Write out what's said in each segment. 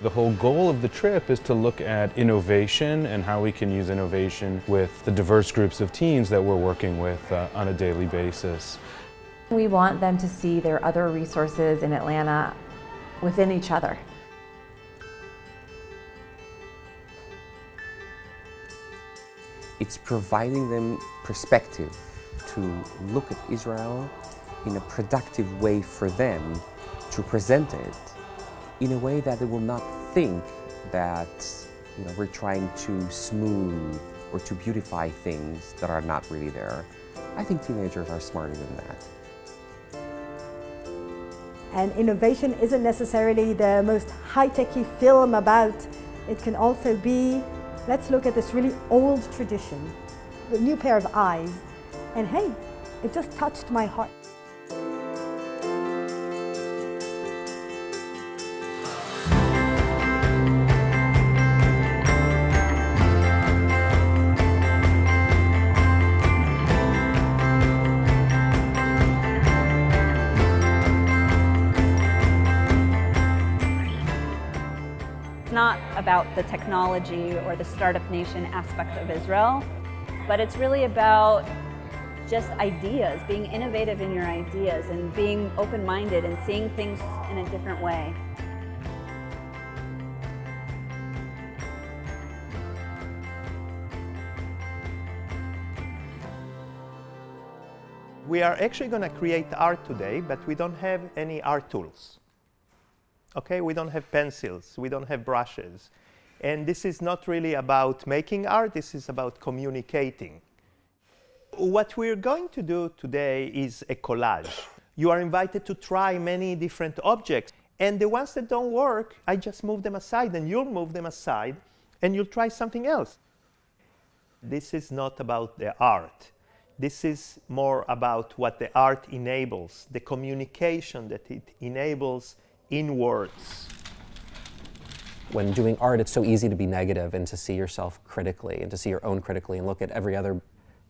The whole goal of the trip is to look at innovation and how we can use innovation with the diverse groups of teens that we're working with on a daily basis. We want them to see their other resources in Atlanta within each other. It's providing them perspective to look at Israel in a productive way for them, to present it in a way that they will not think that we're trying to smooth or to beautify things that are not really there. I think teenagers are smarter than that. And innovation isn't necessarily the most high-techy film about. It can also be, let's look at this really old tradition, a new pair of eyes, and hey, it just touched my heart. It's not about the technology or the startup nation aspect of Israel, but it's really about just ideas, being innovative in your ideas and being open-minded and seeing things in a different way. We are actually going to create art today, but we don't have any art tools. Okay, we don't have pencils, we don't have brushes. And this is not really about making art, this is about communicating. What we're going to do today is a collage. You are invited to try many different objects, and the ones that don't work, I just move them aside, and you'll move them aside, and you'll try something else. This is not about the art. This is more about what the art enables, the communication that it enables in words. When doing art, it's so easy to be negative and to see yourself critically and to see your own critically and look at every other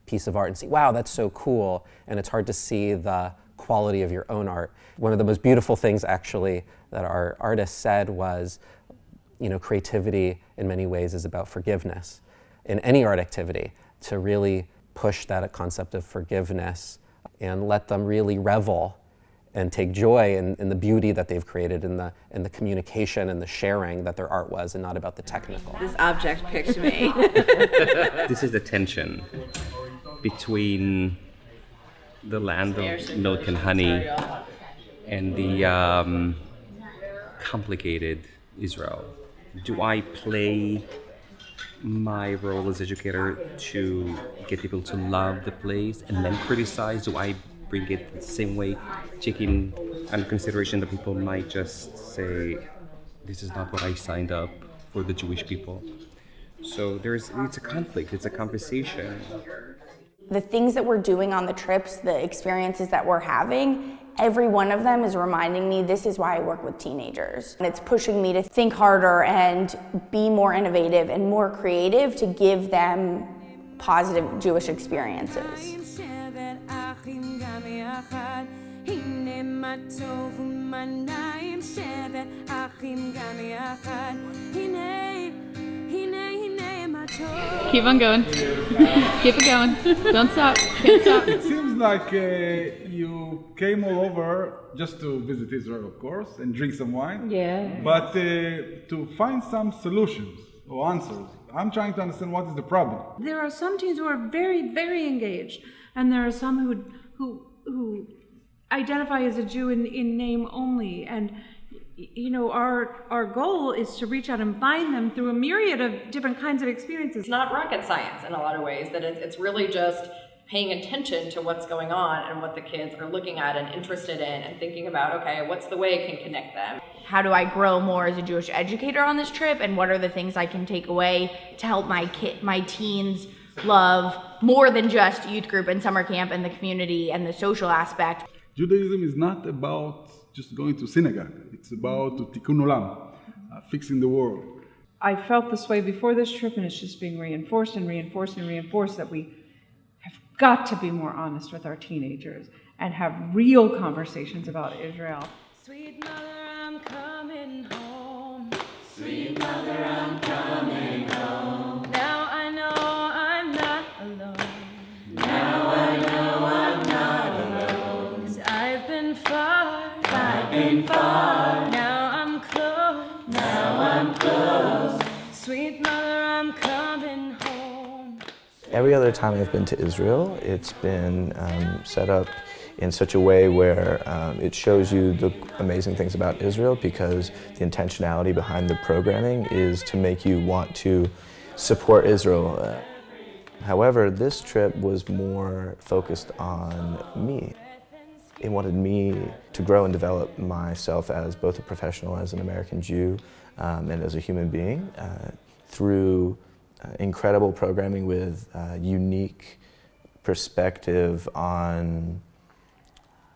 piece of art and see, wow, that's so cool. And it's hard to see the quality of your own art. One of the most beautiful things actually that our artist said was, creativity in many ways is about forgiveness. In any art activity, to really push that concept of forgiveness and let them really revel and take joy in the beauty that they've created, in the communication and the sharing that their art was, and not about the technical. This object picked me. This is the tension between the land of milk and honey and the complicated Israel. Do I play my role as educator to get people to love the place and then criticize? Do I bring it the same way, taking under consideration that people might just say, this is not what I signed up for the Jewish people? So it's a conflict, it's a conversation. The things that we're doing on the trips, the experiences that we're having, every one of them is reminding me this is why I work with teenagers. And it's pushing me to think harder and be more innovative and more creative to give them positive Jewish experiences. Keep on going. Keep it going. Don't stop. Can't stop. It seems like you came all over just to visit Israel, of course, and drink some wine. Yeah. But to find some solutions or answers. I'm trying to understand what is the problem. There are some teens who are very, very engaged, and there are some who identify as a Jew in name only. And our goal is to reach out and find them through a myriad of different kinds of experiences. It's not rocket science in a lot of ways, that it's really just paying attention to what's going on and what the kids are looking at and interested in and thinking about, okay, what's the way it can connect them? How do I grow more as a Jewish educator on this trip, and what are the things I can take away to help my teens love more than just youth group and summer camp and the community and the social aspect? Judaism is not about just going to synagogue. It's about tikkun olam, fixing the world. I felt this way before this trip, and it's just being reinforced and reinforced and reinforced that we have got to be more honest with our teenagers and have real conversations about Israel. Sweet mother, I'm coming home. Sweet mother, I'm coming home. Now I know I'm not alone. Now I know I'm not alone. 'Cause I've been far, now I'm close, Sweet mother, I'm coming home. Every other time I've been to Israel, it's been set up in such a way where it shows you the amazing things about Israel, because the intentionality behind the programming is to make you want to support Israel. However, this trip was more focused on me. It wanted me to grow and develop myself as both a professional, as an American Jew, and as a human being through incredible programming with unique perspective on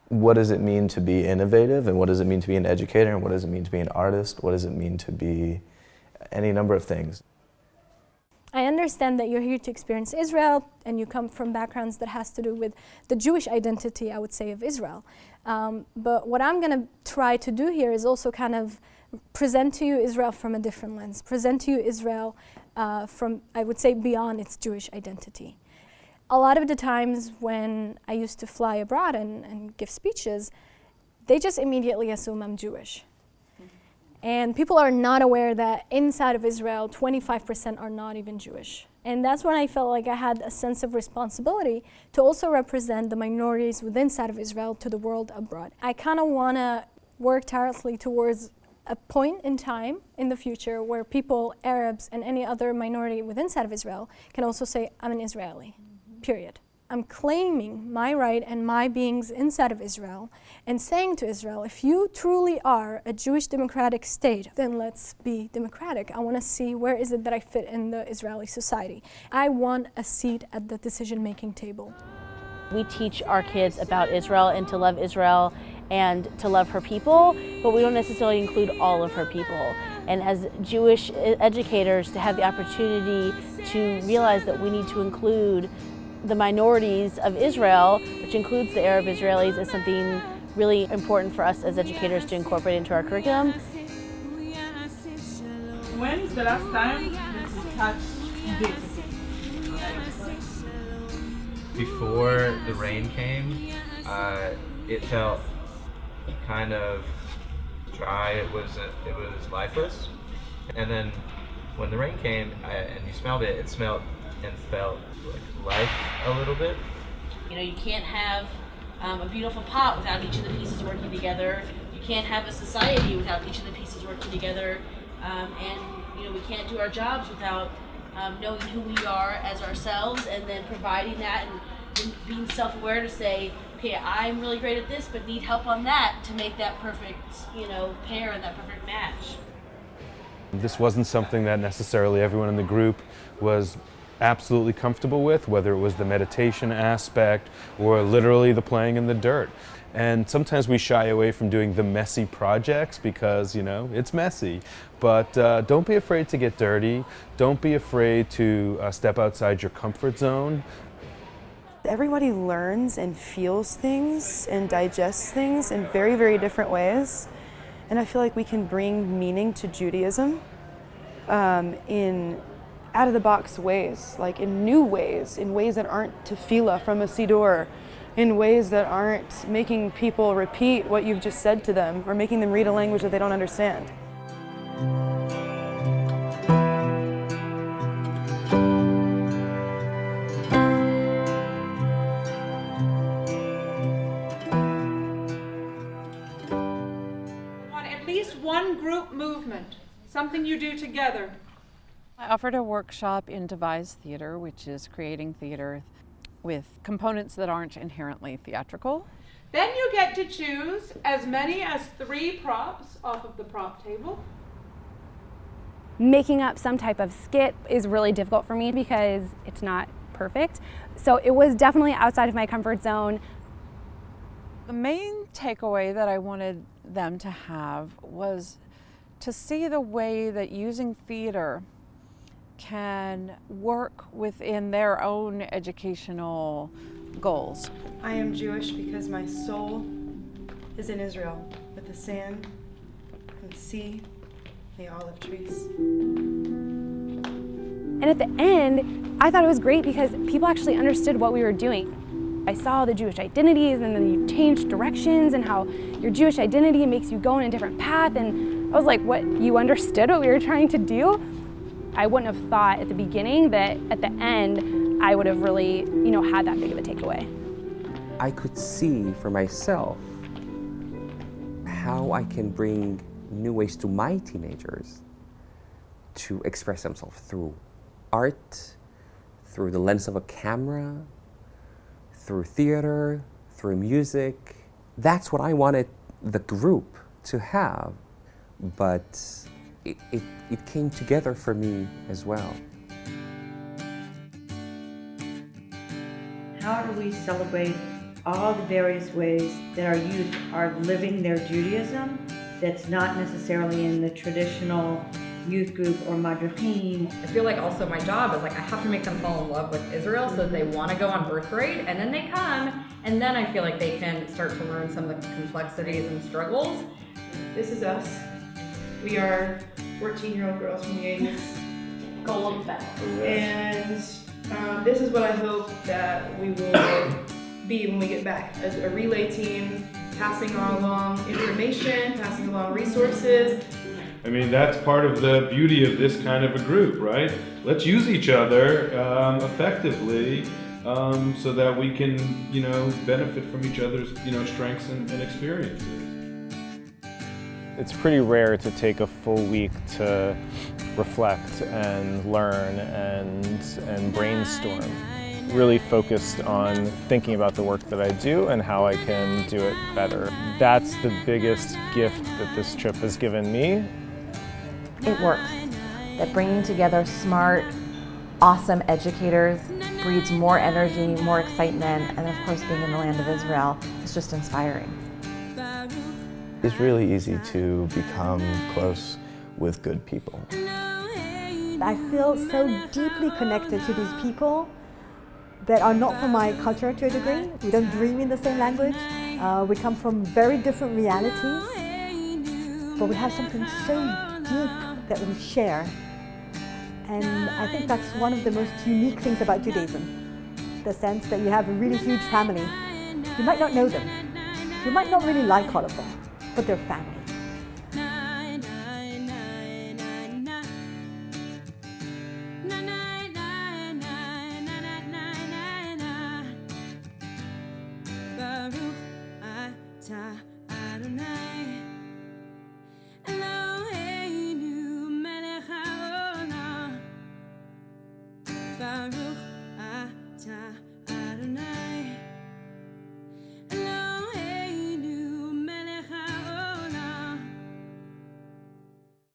what does it mean to be innovative, and what does it mean to be an educator, and what does it mean to be an artist, what does it mean to be any number of things. I understand that you're here to experience Israel, and you come from backgrounds that has to do with the Jewish identity, I would say, of Israel. But what I'm going to try to do here is also kind of present to you Israel from a different lens, present to you Israel from, I would say, beyond its Jewish identity. A lot of the times when I used to fly abroad and give speeches, they just immediately assume I'm Jewish. And people are not aware that inside of Israel, 25% are not even Jewish. And that's when I felt like I had a sense of responsibility to also represent the minorities within inside of Israel to the world abroad. I kind of want to work tirelessly towards a point in time in the future where people, Arabs and any other minority within inside of Israel, can also say, I'm an Israeli, period. I'm claiming my right and my beings inside of Israel and saying to Israel, if you truly are a Jewish democratic state, then let's be democratic. I want to see where is it that I fit in the Israeli society. I want a seat at the decision-making table. We teach our kids about Israel and to love Israel and to love her people, but we don't necessarily include all of her people. And as Jewish educators, to have the opportunity to realize that we need to include the minorities of Israel, which includes the Arab Israelis, is something really important for us as educators to incorporate into our curriculum. When's the last time that you touched this? Before the rain came, it felt kind of dry. It was lifeless. And then when the rain came and you smelled it, it smelled and felt like life a little bit. You know, you can't have a beautiful pot without each of the pieces working together. You can't have a society without each of the pieces working together. And you know, we can't do our jobs without knowing who we are as ourselves, and then providing that and being self-aware to say, okay, I'm really great at this, but need help on that to make that perfect, you know, pair and that perfect match. This wasn't something that necessarily everyone in the group was absolutely comfortable with, whether it was the meditation aspect or literally the playing in the dirt. And sometimes we shy away from doing the messy projects because, you know, it's messy. But don't be afraid to get dirty. Don't be afraid to step outside your comfort zone. Everybody learns and feels things and digests things in very, very different ways. And I feel like we can bring meaning to Judaism in out-of-the-box ways, like in new ways, in ways that aren't tefillah from a siddur, in ways that aren't making people repeat what you've just said to them or making them read a language that they don't understand. At least one group movement, something you do together. I offered a workshop in devised theater, which is creating theater with components that aren't inherently theatrical. Then you get to choose as many as 3 props off of the prop table. Making up some type of skit is really difficult for me because it's not perfect. So it was definitely outside of my comfort zone. The main takeaway that I wanted them to have was to see the way that using theater can work within their own educational goals. I am Jewish because my soul is in Israel, with the sand and the sea the olive trees. And at the end, I thought it was great because people actually understood what we were doing. I saw the Jewish identities, and then you changed directions, and how your Jewish identity makes you go in a different path. And I was like, what, you understood what we were trying to do? I wouldn't have thought at the beginning that at the end, I would have really, had that big of a takeaway. I could see for myself how I can bring new ways to my teenagers to express themselves through art, through the lens of a camera, through theater, through music. That's what I wanted the group to have, but it came together for me as well. How do we celebrate all the various ways that our youth are living their Judaism that's not necessarily in the traditional youth group or madrachim? I feel like also my job is like I have to make them fall in love with Israel so that they want to go on birthright, and then they come, and then I feel like they can start to learn some of the complexities and struggles. This is us. We are 14-year-old girls from the 80s. Gold back. And this is what I hope that we will be when we get back, as a relay team, passing along information, passing along resources. I mean, that's part of the beauty of this kind of a group, right? Let's use each other effectively so that we can, benefit from each other's, strengths and experiences. It's pretty rare to take a full week to reflect and learn and brainstorm. Really focused on thinking about the work that I do and how I can do it better. That's the biggest gift that this trip has given me. It works. That bringing together smart, awesome educators breeds more energy, more excitement, and of course being in the land of Israel is just inspiring. It's really easy to become close with good people. I feel so deeply connected to these people that are not from my culture to a degree. We don't dream in the same language. We come from very different realities, but we have something so deep that we share. And I think that's one of the most unique things about Judaism, the sense that you have a really huge family. You might not know them. You might not really like all of them, but they're family. Baruch atah Adonai.